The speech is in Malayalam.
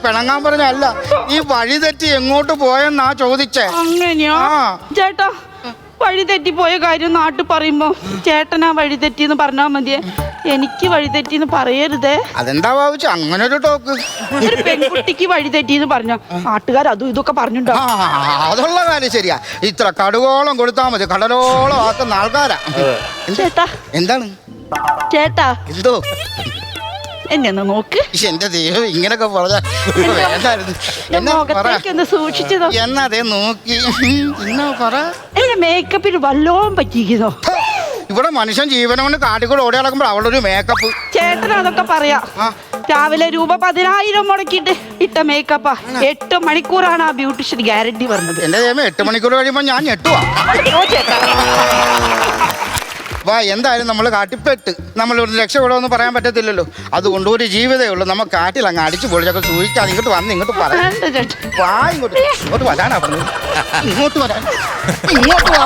പിണങ്ങാൻ പറഞ്ഞല്ല, ഈ വഴി തെറ്റി എങ്ങോട്ട് പോയെന്നാ ചോദിച്ചേ. അങ്ങനെയാ ചേട്ടാ? വഴി തെറ്റിപ്പോയ കാര്യം നാട്ടിൽ പറയുമ്പോ ചേട്ടനാ വഴി തെറ്റിന്ന് പറഞ്ഞാ മതിയെ, എനിക്ക് വഴി തെറ്റിന്ന് പറയരുതേ. അതെന്താ ഭാവിച്ച അങ്ങനെ ഒരു ടോക്ക്? ഒരു പെൺകുട്ടിക്ക് വഴി തെറ്റിന്ന് പറഞ്ഞ നാട്ടുകാർ അതും ഇതൊക്കെ പറഞ്ഞിട്ടുണ്ടോ? അതുള്ള കാര്യം ശരിയാ. ഇത്ര കടുകോളം കൊടുത്താ മതി, കടലോളം ആക്കുന്ന ആൾക്കാരാ. ചേട്ടാ എന്താണ് ചേട്ടാ? എന്തോ എന്നെ ഒന്ന് നോക്ക്. എന്റെ ദൈവം, ഇങ്ങനൊക്കെ പറഞ്ഞ സൂക്ഷിച്ചതോ? എന്നതേ നോക്കി എന്നാ പറ. എന്റെ മേക്കപ്പിന് വല്ലോം പറ്റിയിരിക്കുന്നോ? ഇവിടെ മനുഷ്യൻ ജീവനം കൊണ്ട് കാട്ടിക്കൂടെ ഓടി നടക്കുമ്പോൾ അവളുടെ ഒരു മേക്കപ്പ്. ചേട്ടൻ അതൊക്കെ പറയാ. രാവിലെ രൂപ 10,000 മുടക്കിയിട്ട് ഇട്ട മേക്കപ്പാ. 8 മണിക്കൂറാണ് ആ ബ്യൂട്ടീഷ്യൻ ഗ്യാരണ്ടി പറഞ്ഞത്. എന്റെ ദൈവം, 8 മണിക്കൂർ കഴിയുമ്പോ ഞാൻ ഞെട്ടുവാ. വാ, എന്തായാലും നമ്മൾ കാട്ടിപ്പെട്ട് നമ്മൾ ഒരു രക്ഷപ്പെടുമെന്ന് പറയാൻ പറ്റത്തില്ലല്ലോ. അതുകൊണ്ട് ഒരു ജീവിതമേ ഉള്ളൂ. നമുക്ക് കാട്ടിൽ അങ്ങ് അടിച്ചു പൊളിച്ചൊക്കെ സൂക്ഷിക്കാതെ ഇങ്ങോട്ട് വന്ന് ഇങ്ങോട്ട് പറയാം. വാ, ഇങ്ങോട്ട് വരാനാ പറഞ്ഞത്. ഇങ്ങോട്ട് വരാൻ, ഇങ്ങോട്ട് വാ.